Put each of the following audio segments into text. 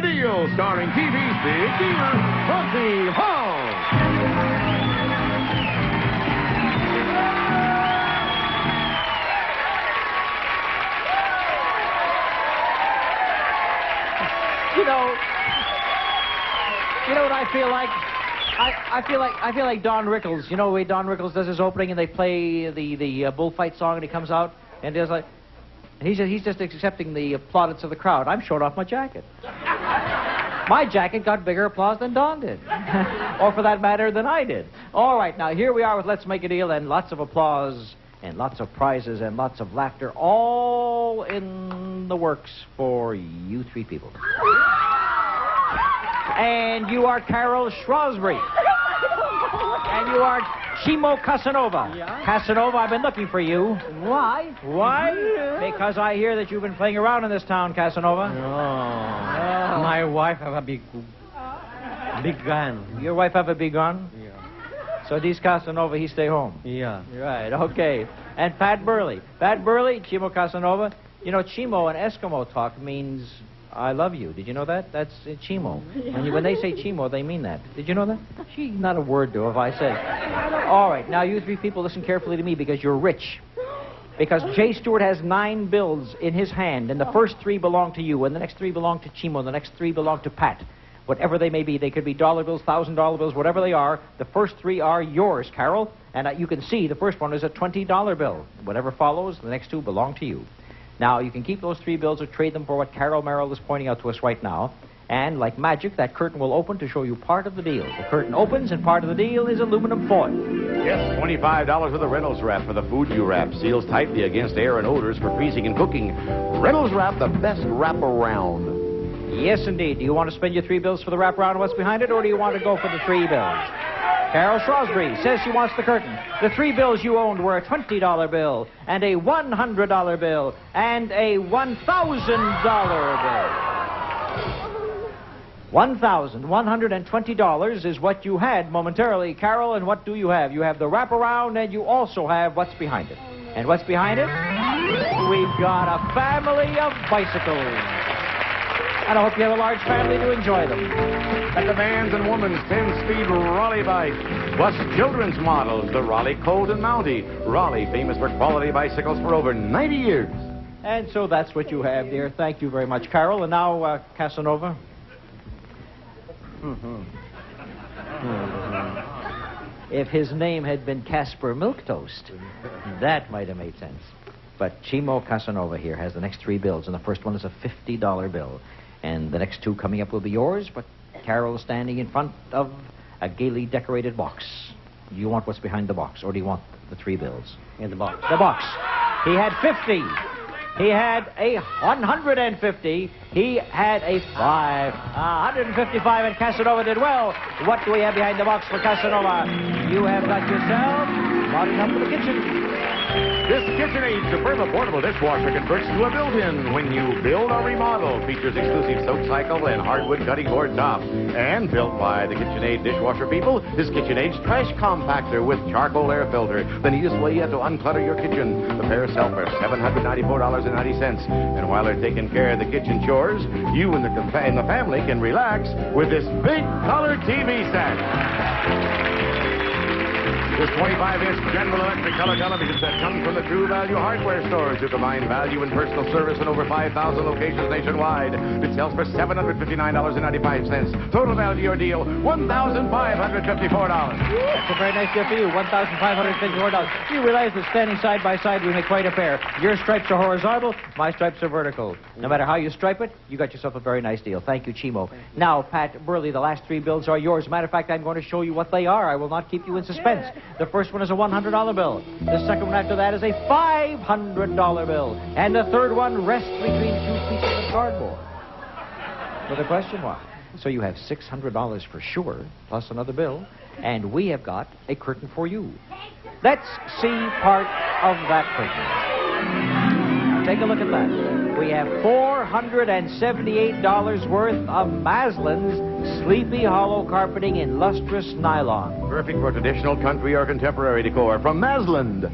Deal, starring TV's big dealer, Monty Hall. You know what I feel like? I feel like Don Rickles. You know the way Don Rickles does his opening, and they play the bullfight song, and he comes out and does like, and he's just accepting the plaudits of the crowd. I'm showing off my jacket. My jacket got bigger applause than Don did, or for that matter, than I did. All right, now here we are with Let's Make a Deal, and lots of applause, and lots of prizes, and lots of laughter, all in the works for you three people. And you are Carol Shrewsbury. And you are Chimo Casanova. Yeah? Casanova, I've been looking for you. Why? Why? Because I hear that you've been playing around in this town, Casanova. Oh. My wife have a big gun. Your wife have a big gun? Yeah. So these Casanova, he stay home. Yeah. Right, okay. And Pat Burley. Pat Burley, Chimo Casanova. You know, Chimo in Eskimo talk means I love you. Did you know that? That's Chimo. When they say Chimo, they mean that. Did you know that? Gee, not a word to if I say. All right, now you three people listen carefully to me because you're rich. Because Jay Stewart has 9 bills in his hand, and the first 3 belong to you, and the next 3 belong to Chimo, and the next 3 belong to Pat. Whatever they may be, they could be dollar bills, $1,000 bills, whatever they are. The first 3 are yours, Carol, and you can see the first one is a $20 bill. Whatever follows, the next 2 belong to you. Now, you can keep those 3 bills or trade them for what Carol Merrill is pointing out to us right now. And like magic, that curtain will open to show you part of the deal. The curtain opens, and part of the deal is aluminum foil. Yes, $25 with a Reynolds wrap for the food you wrap. Seals tightly against air and odors for freezing and cooking. Reynolds wrap, the best wrap around. Yes, indeed. Do you want to spend your 3 bills for the wraparound and what's behind it, or do you want to go for the 3 bills? Carol Shrewsbury says she wants the curtain. The 3 bills you owned were a $20 bill, and a $100 bill, and a $1,000 bill. $1,120 is what you had momentarily, Carol, and what do you have? You have the wraparound, and you also have what's behind it. And what's behind it? We've got a family of bicycles. And I hope you have a large family to enjoy them. At the man's and woman's 10-speed Raleigh bike, plus children's models, the Raleigh Colt and Mountie. Raleigh, famous for quality bicycles for over 90 years. And so that's what you have, dear. Thank you very much, Carol. And now, Casanova. If his name had been Casper Milquetoast, that might have made sense. But Chimo Casanova here has the next 3 bills, and the first one is a $50 bill. And the next 2 coming up will be yours, but Carol is standing in front of a gaily decorated box. Do you want what's behind the box, or do you want the 3 bills? In the box. The box. He had 50. He had a 150. He had a 155, and Casanova did well. What do we have behind the box for Casanova? You have got yourself brought it up for the kitchen. This KitchenAid Superba portable dishwasher converts to a built-in when you build or remodel. Features exclusive soap cycle and hardwood cutting board top. And built by the KitchenAid dishwasher people is KitchenAid's trash compactor with charcoal air filter. The neatest way yet to unclutter your kitchen. The pair sell for $794.90. And while they're taking care of the kitchen chores, you and the family can relax with this big color TV set. This 25-inch General Electric color television set comes from the True Value hardware stores who combine value and personal service in over 5,000 locations nationwide. It sells for $759.95. Total value of your deal, $1,554. That's a very nice deal for you, $1,554. You realize that standing side by side, we make quite a pair. Your stripes are horizontal, my stripes are vertical. No matter how you stripe it, you got yourself a very nice deal. Thank you, Chimo. Now, Pat Burley, the last 3 bills are yours. Matter of fact, I'm going to show you what they are. I will not keep you in suspense. The first one is a $100 bill. The second one after that is a $500 bill. And the third one rests between 2 pieces of cardboard. So the question was, so you have $600 for sure, plus another bill, and we have got a curtain for you. Let's see part of that curtain. Now take a look at that. We have $478 worth of Maslin's Sleepy Hollow carpeting in lustrous nylon. Perfect for traditional country or contemporary decor from Maslin.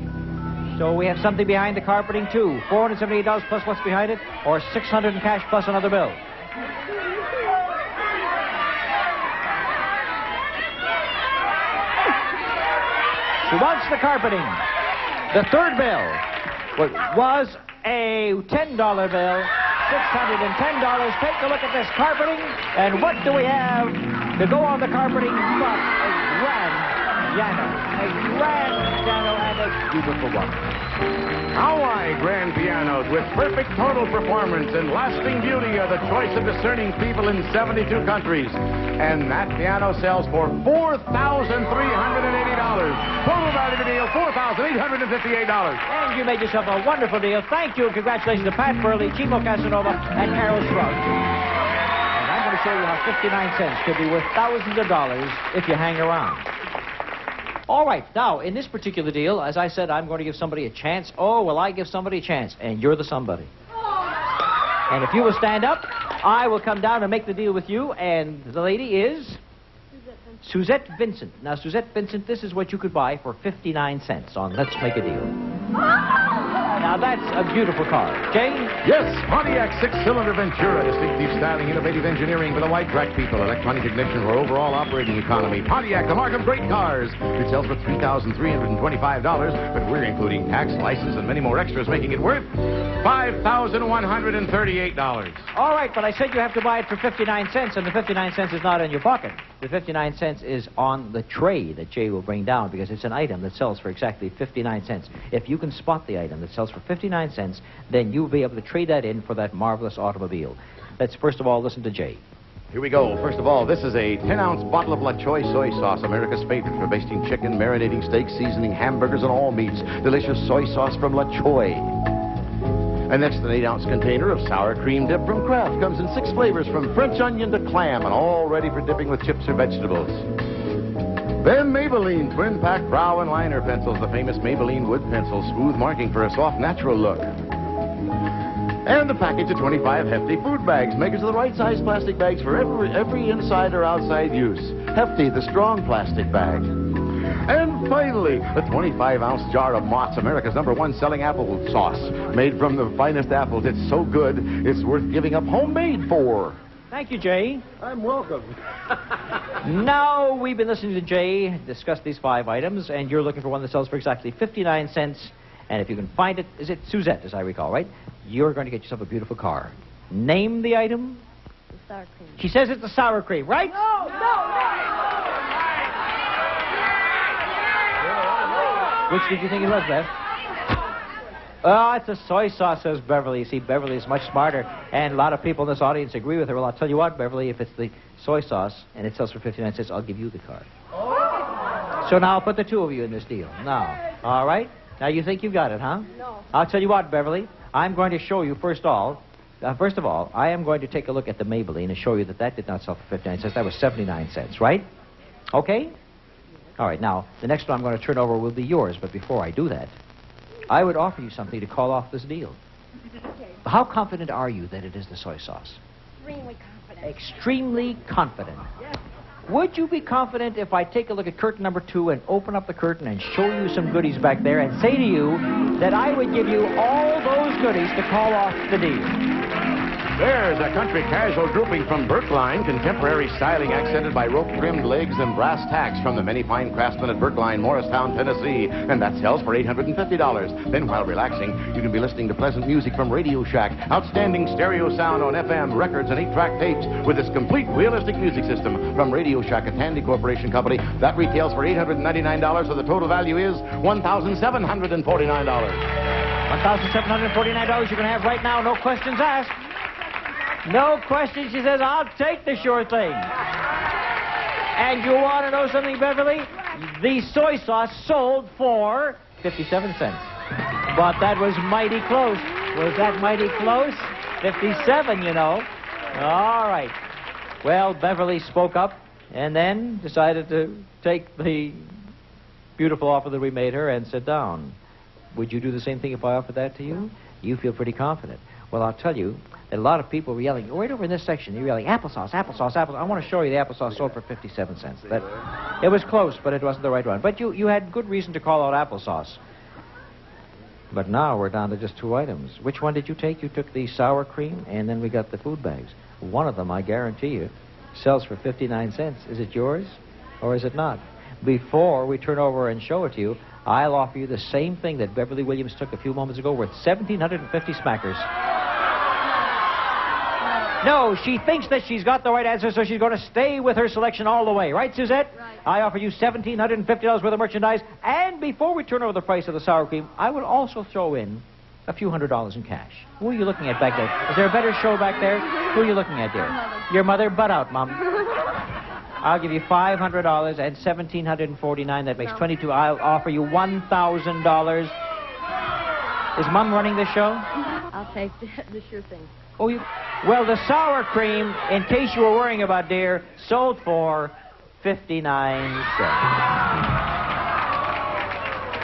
So we have something behind the carpeting, too. $478 plus what's behind it, or $600 in cash plus another bill. She wants the carpeting. The third bill was a $10 bill, $610. Take a look at this carpeting, and what do we have to go on the carpeting but a grand piano. A grand piano and a beautiful one. Hawaii grand pianos with perfect total performance and lasting beauty are the choice of discerning people in 72 countries. And that piano sells for $4,380. Total value of the deal, $4,858. And you made yourself a wonderful deal. Thank you and congratulations to Pat Burley, Chimo Casanova, and Carol Shrug. And I'm going to show you how 59 cents could be worth thousands of dollars if you hang around. All right, now, in this particular deal, as I said, I'm going to give somebody a chance. Oh, well, I give somebody a chance, and you're the somebody. And if you will stand up, I will come down and make the deal with you, and the lady is Suzette Vincent. Now, Suzette Vincent, this is what you could buy for 59 cents on Let's Make a Deal. Now, that's a beautiful car. Jay? Yes, Pontiac six-cylinder Ventura. Distinctive styling, innovative engineering for the white track people. Electronic ignition for overall operating economy. Pontiac, the mark of great cars. It sells for $3,325, but we're including tax, license, and many more extras, making it worth $5,138. All right, but I said you have to buy it for 59 cents, and the 59 cents is not in your pocket. The 59 cents is on the tray that Jay will bring down because it's an item that sells for exactly 59 cents. If you can spot the item that sells for 59 cents, then you'll be able to trade that in for that marvelous automobile. Let's first of all listen to Jay. Here we go. First of all, this is a 10-ounce bottle of La Choy soy sauce, America's favorite for basting chicken, marinating steaks, seasoning hamburgers, and all meats. Delicious soy sauce from La Choy. And next, an 8-ounce container of sour cream dip from Kraft. Comes in 6 flavors from French onion to clam and all ready for dipping with chips or vegetables. Then Maybelline Twin Pack Brow and Liner Pencils, the famous Maybelline Wood Pencil, smooth marking for a soft, natural look. And a package of 25 Hefty food bags, makers of the right size plastic bags for every inside or outside use. Hefty, the strong plastic bag. And finally, a 25-ounce jar of Mott's, America's #1 selling apple sauce. Made from the finest apples. It's so good, it's worth giving up homemade for. Thank you, Jay. I'm welcome. Now, we've been listening to Jay discuss these 5 items, and you're looking for one that sells for exactly 59 cents. And if you can find it, is it Suzette, as I recall, right? You're going to get yourself a beautiful car. Name the item. The sour cream. She says it's the sour cream, right? No. Which did you think it was, Beth? Oh, it's a soy sauce, says Beverly. See, Beverly is much smarter, and a lot of people in this audience agree with her. Well, I'll tell you what, Beverly, if it's the soy sauce and it sells for 59 cents, I'll give you the card. So now I'll put the 2 of you in this deal. Now, all right? Now you think you've got it, huh? No. I'll tell you what, Beverly. I'm going to show you, first of all, I am going to take a look at the Maybelline and show you that that did not sell for 59 cents. That was 79 cents, right? Okay? All right, now, the next one I'm going to turn over will be yours, but before I do that, I would offer you something to call off this deal. Okay. How confident are you that it is the soy sauce? Extremely confident. Extremely confident. Yes. Would you be confident if I take a look at curtain number 2 and open up the curtain and show you some goodies back there and say to you that I would give you all those goodies to call off the deal? There's a country casual grouping from Berkline, contemporary styling accented by rope-trimmed legs and brass tacks from the many fine craftsmen at Berkline, Morristown, Tennessee. And that sells for $850. Then while relaxing, you can be listening to pleasant music from Radio Shack. Outstanding stereo sound on FM, records, and 8-track tapes with this complete realistic music system from Radio Shack, a Tandy Corporation company. That retails for $899, so the total value is $1,749. $1,749 you can have right now, no questions asked. No questions. She says, I'll take the sure thing. And you want to know something, Beverly? The soy sauce sold for 57 cents. But that was mighty close. Was that mighty close? 57, you know. All right. Well, Beverly spoke up and then decided to take the beautiful offer that we made her and sit down. Would you do the same thing if I offered that to you? You feel pretty confident. Well, I'll tell you that a lot of people were yelling, right over in this section, they were yelling, applesauce, applesauce, applesauce. I want to show you the applesauce sold for 57 cents. It was close, but it wasn't the right one. But you had good reason to call out applesauce. But now we're down to just 2 items. Which one did you take? You took the sour cream, and then we got the food bags. One of them, I guarantee you, sells for 59 cents. Is it yours, or is it not? before we turn over and show it to you, I'll offer you the same thing that Beverly Williams took a few moments ago, worth 1,750 smackers. No, she thinks that she's got the right answer, so she's going to stay with her selection all the way. Right, Suzette? Right. I offer you $1,750 worth of merchandise. And before we turn over the price of the sour cream, I will also throw in a few $100s in cash. Who are you looking at back there? Is there a better show back there? Who are you looking at, dear? Your mother. Butt out, Mom. I'll give you $500 and $1,749. That makes $22. I'll offer you $1,000. Is Mom running the show? I'll take the sure thing. Oh, you... Well, the sour cream, in case you were worrying about, dear, sold for 59 cents.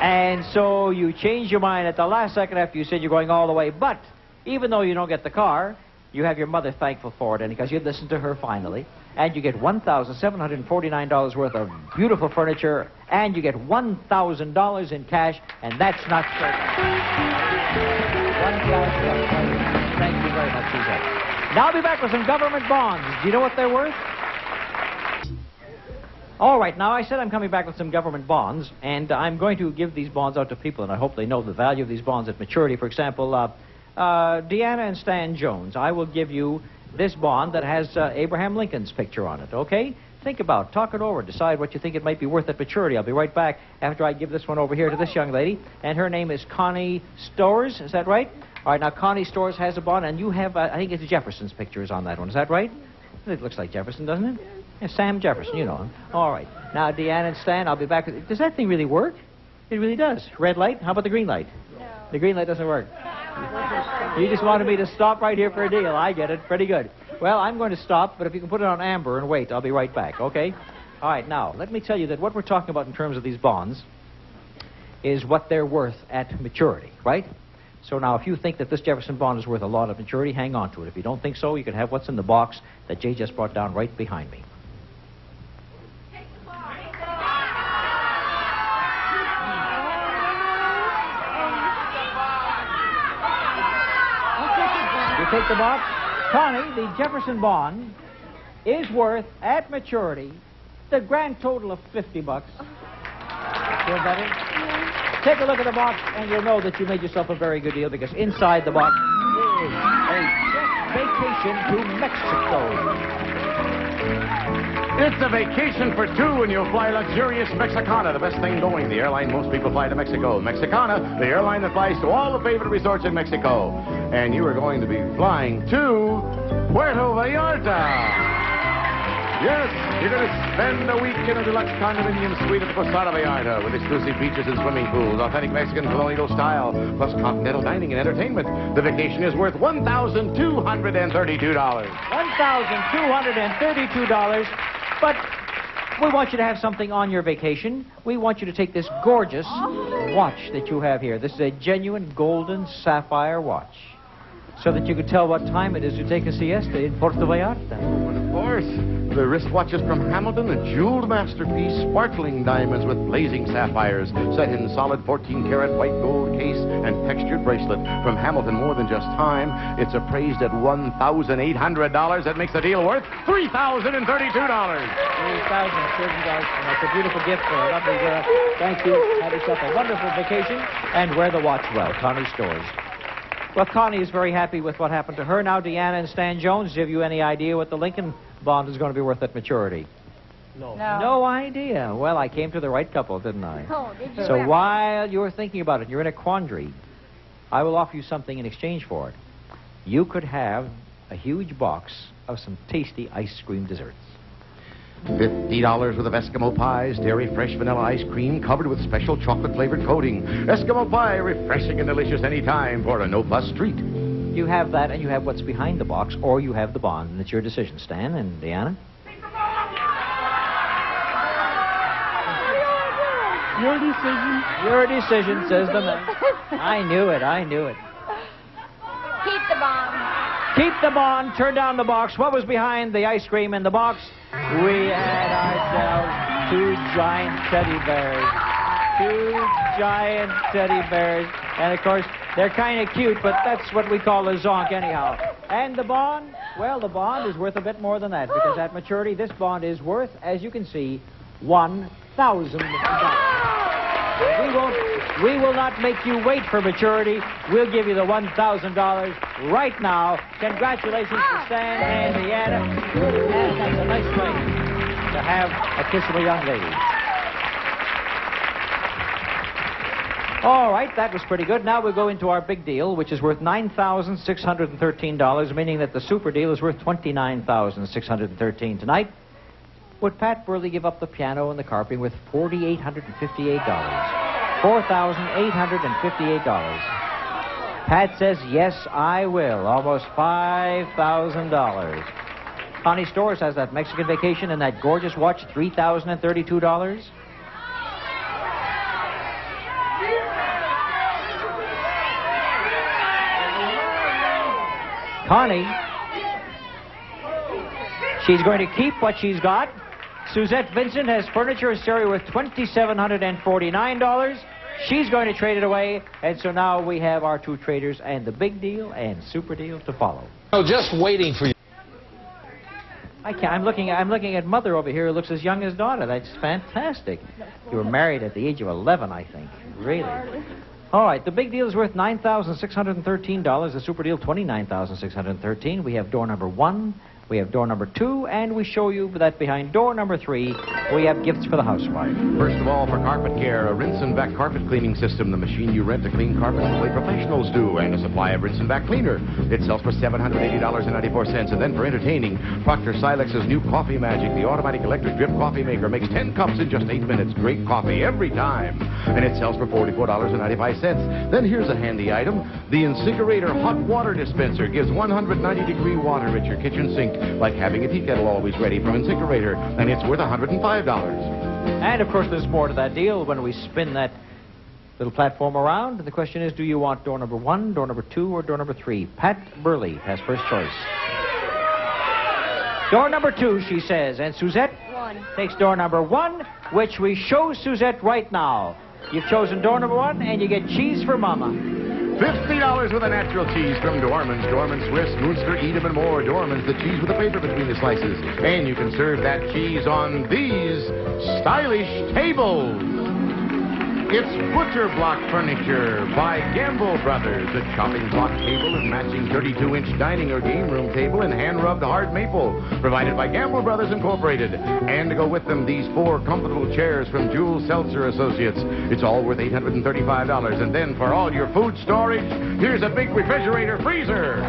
And so you changed your mind at the last second after you said you're going all the way. But even though you don't get the car, you have your mother thankful for it, and because you listened to her finally, and you get $1,749 worth of beautiful furniture, and you get $1,000 in cash, and that's not so bad. Thank you very much, Suzette. Now I'll be back with some government bonds. Do you know what they're worth? All right, now I said I'm coming back with some government bonds, and I'm going to give these bonds out to people, and I hope they know the value of these bonds at maturity. For example, Deanna and Stan Jones, I will give you this bond that has Abraham Lincoln's picture on it, okay? Think about it, talk it over, decide what you think it might be worth at maturity. I'll be right back after I give this one over here to this young lady, and her name is Connie Stores, is that right? All right, now Connie Stores has a bond, and you have, I think it's Jefferson's pictures on that one. Is that right? It looks like Jefferson, doesn't it? Yeah, Sam Jefferson, you know him. All right. Now, Deanna and Stan, I'll be back. Does that thing really work? It really does. Red light? How about the green light? No. The green light doesn't work. You just wanted me to stop right here for a deal. I get it. Pretty good. Well, I'm going to stop, but if you can put it on amber and wait, I'll be right back, okay? All right, now, let me tell you that what we're talking about in terms of these bonds is what they're worth at maturity, right? So now, if you think that this Jefferson bond is worth a lot at maturity, hang on to it. If you don't think so, you can have what's in the box that Jay just brought down right behind me. You take the box? Connie, the Jefferson bond is worth, at maturity, the grand total of $50. Feel better? Take a look at the box, and you'll know that you made yourself a very good deal, because inside the box is a vacation to Mexico. It's a vacation for two, and you'll fly luxurious Mexicana, the best thing going. The airline most people fly to Mexico. Mexicana, the airline that flies to all the favorite resorts in Mexico. And you are going to be flying to Puerto Vallarta. Yes, you're going to spend a week in a deluxe condominium suite at the Posada Vallarta with exclusive beaches and swimming pools, authentic Mexican colonial style, plus continental dining and entertainment. The vacation is worth $1,232. $1,232. But we want you to have something on your vacation. We want you to take this gorgeous watch that you have here. This is a genuine golden sapphire watch, so that you can tell what time it is to take a siesta in Puerto Vallarta. Oh, and of course, the wristwatch is from Hamilton, a jeweled masterpiece, sparkling diamonds with blazing sapphires, set in solid 14-karat white gold case and textured bracelet. From Hamilton, more than just time, it's appraised at $1,800. That makes the deal worth $3,032. $3,032, and that's a beautiful gift for a lovely girl. Thank you. Have yourself a wonderful vacation, and wear the watch well. Connie Stores. Well, Connie is very happy with what happened to her. Now, Deanna and Stan Jones, have you any idea what the Lincoln bond is going to be worth at maturity? No. No idea. Well, I came to the right couple, didn't I? Oh, did you? So while you're thinking about it, you're in a quandary, I will offer you something in exchange for it. You could have a huge box of some tasty ice cream desserts. $50 worth of Eskimo pies, dairy fresh vanilla ice cream covered with special chocolate-flavored coating. Eskimo pie, refreshing and delicious any time for a no-fuss treat. You have that, and you have what's behind the box, or you have the bond, and it's your decision, Stan and Deanna. Your decision. Your decision, says the man. I knew it. Keep the bomb. Keep the bond, turn down the box. What was behind the ice cream in the box? We had ourselves two giant teddy bears. And, of course, they're kind of cute, but that's what we call a zonk anyhow. And the bond? Well, the bond is worth a bit more than that, because at maturity, this bond is worth, as you can see, $1,000. We will not make you wait for maturity. We'll give you the $1,000 right now. Congratulations to Stan and Deanna. And that's a nice way to have a kiss of a young lady. All right, that was pretty good. Now we'll go into our big deal, which is worth $9,613, meaning that the super deal is worth $29,613 tonight. Would Pat Burley give up the piano and the carpeting with $4,858? $4,858. Pat says, yes, I will. Almost $5,000. Connie Stores has that Mexican vacation and that gorgeous watch, $3,032. Connie, she's going to keep what she's got. Suzette Vincent has furniture and stereo worth $2,749. She's going to trade it away, and so now we have our two traders and the big deal and super deal to follow. Oh, just waiting for you. I can't. I'm looking at Mother over here who looks as young as daughter. That's fantastic. You were married at the age of 11, I think. Really? All right, the big deal is worth $9,613. The super deal, $29,613. We have door number 1. We have door number 2, and we show you that behind door number 3, we have gifts for the housewife. First of all, for carpet care, a rinse and vac carpet cleaning system, the machine you rent to clean carpets the way professionals do, and a supply of rinse and vac cleaner. It sells for $780.94. And then for entertaining, Proctor Silex's new Coffee Magic, the automatic electric drip coffee maker, makes 10 cups in just 8 minutes. Great coffee every time. And it sells for $44.95. Then here's a handy item. The InSinkErator hot water dispenser gives 190-degree water at your kitchen sink, like having a tea kettle always ready from InSinkErator, and it's worth $105. And, of course, there's more to that deal when we spin that little platform around. The question is, do you want door number 1, door number 2, or door number 3? Pat Burley has first choice. Door number 2, she says, and Suzette 1. takes door number 1, which we show Suzette right now. You've chosen door number 1, and you get cheese for Mama. $50 with a natural cheese from Dorman's. Dorman's Swiss, Munster, Edam, and more. Dorman's, the cheese with the paper between the slices. And you can serve that cheese on these stylish tables. It's Butcher Block Furniture by Gamble Brothers. A chopping block table and matching 32-inch dining or game room table in hand-rubbed hard maple. Provided by Gamble Brothers Incorporated. And to go with them, these 4 comfortable chairs from Jules Seltzer Associates. It's all worth $835. And then for all your food storage, here's a big refrigerator freezer.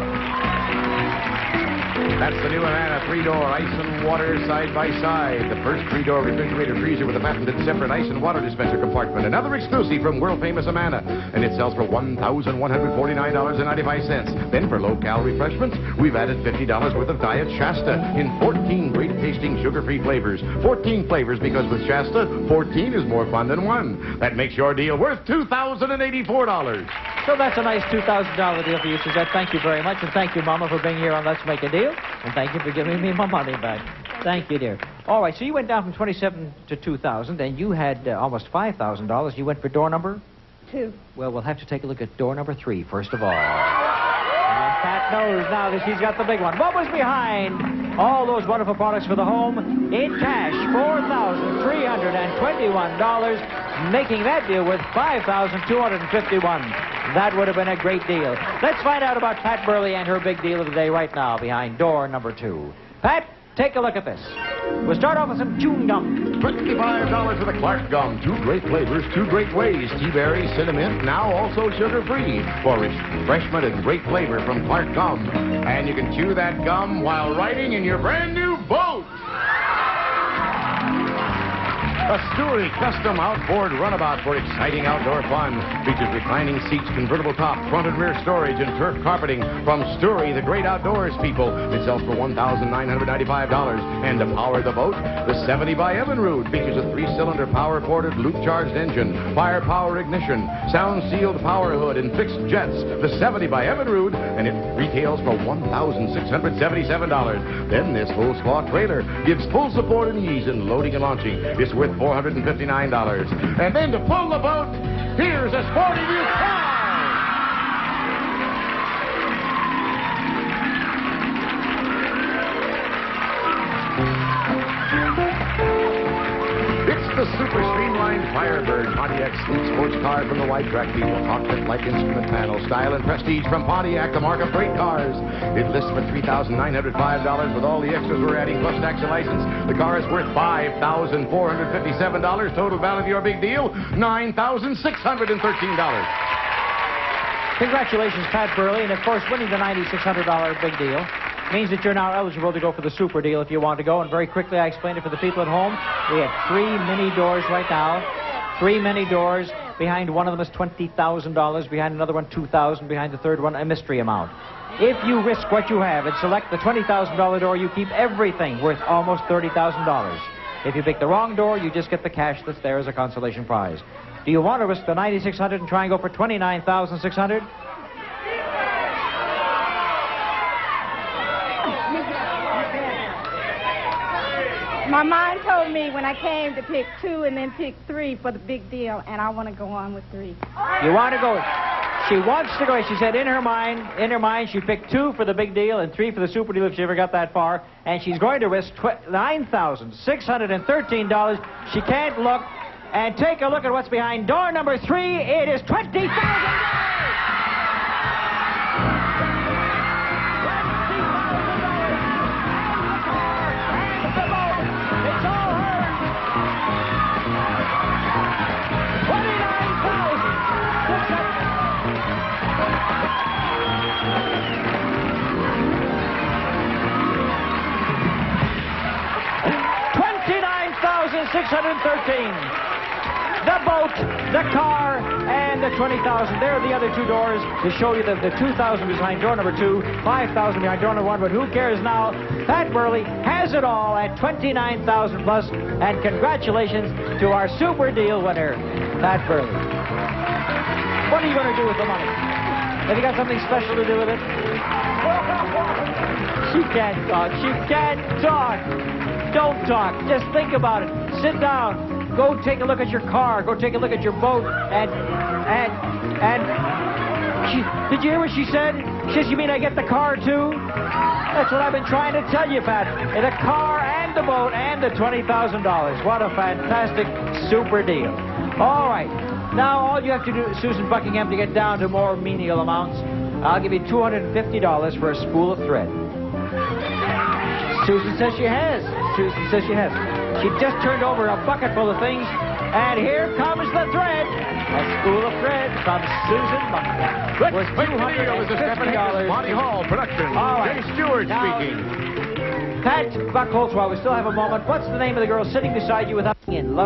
That's the new Amana 3-door ice and water side-by-side. The first 3-door refrigerator freezer with a patented separate ice and water dispenser compartment. Another exclusive from world-famous Amana. And it sells for $1,149.95. Then for low-cal refreshments, we've added $50 worth of Diet Shasta in 14 great-tasting sugar-free flavors. 14 flavors because with Shasta, 14 is more fun than 1. That makes your deal worth $2,084. So that's a nice $2,000 deal for you, Suzette. Thank you very much, and thank you, Mama, for being here on Let's Make a Deal. And thank you for giving me my money back. Thank you, dear. All right, so you went down from 27 to 2,000, and you had almost $5,000. You went for door number? 2. Well, we'll have to take a look at door number 3, first of all. And Pat knows now that she's got the big one. What was behind all those wonderful products for the home? In cash, $4,321, making that deal worth $5,251. That would have been a great deal. Let's find out about Pat Burley and her big deal of the day right now behind door number 2. Pat, take a look at this. We'll start off with some chewing gum. $25 for the Clark Gum. 2 great flavors, 2 great ways. Tea berry, cinnamon, now also sugar-free. For refreshment and great flavor from Clark Gum. And you can chew that gum while riding in your brand new boat. A Story custom outboard runabout for exciting outdoor fun. Features reclining seats, convertible top, front and rear storage, and turf carpeting from Story, the great outdoors people. It sells for $1,995. And to power the boat, the 70 by Evinrude features a 3-cylinder power-ported, loop-charged engine, firepower ignition, sound-sealed power hood, and fixed jets. The 70 by Evinrude, and it retails for $1,677. Then this full-spot trailer gives full support and ease in loading and launching. It's worth $459. And then to pull the boat, here's a sporty new car. It's the super streamlined Firebird, Pontiac's sleek sports car from the wide track people. Cockpit-like instrument panel, style and prestige from Pontiac, the mark of great cars. It lists for $3,905 with all the extras we're adding, plus tax and license. The car is worth $5,457. Total value of your big deal, $9,613. Congratulations, Pat Burley. And, of course, winning the $9,600 big deal means that you're now eligible to go for the super deal if you want to go. And very quickly, I explained it for the people at home. We have 3 mini doors right now. 3 mini doors. Behind one of them is $20,000. Behind another one, $2,000. Behind the third one, a mystery amount. If you risk what you have and select the $20,000 door, you keep everything worth almost $30,000. If you pick the wrong door, you just get the cash that's there as a consolation prize. Do you want to risk the $9,600 and try and go for $29,600? My mind told me when I came to pick 2 and then pick 3 for the big deal, and I want to go on with 3. You want to go? She wants to go. She said in her mind, she picked 2 for the big deal and 3 for the super deal if she ever got that far. And she's going to risk $9,613. She can't look. And take a look at what's behind door number 3. It is $20,000. $613. The boat, the car, and the $20,000. There are the other 2 doors to show you that the $2,000 behind door number 2, $5,000 behind door number 1. But who cares now? Pat Burley has it all at $29,000 plus. And congratulations to our super deal winner, Pat Burley. What are you going to do with the money? Have you got something special to do with it? She can't talk. She can't talk. Don't talk. Just think about it. Sit down. Go take a look at your car. Go take a look at your boat. And did you hear what she said? She says, you mean I get the car too? That's what I've been trying to tell you, Pat. The car and the boat and the $20,000. What a fantastic super deal. All right. Now all you have to do, Susan Buckingham, to get down to more menial amounts, I'll give you $250 for a spool of thread. Susan says she has. Susan says she has. She just turned over a bucket full of things, and here comes the thread. A spool of thread from Susan Buckingham. Let's quick deal is a $50. Monty Hall production. All right. Jay Stewart Now, speaking. Pat Buckholz, while we still have a moment, what's the name of the girl sitting beside you without being in love?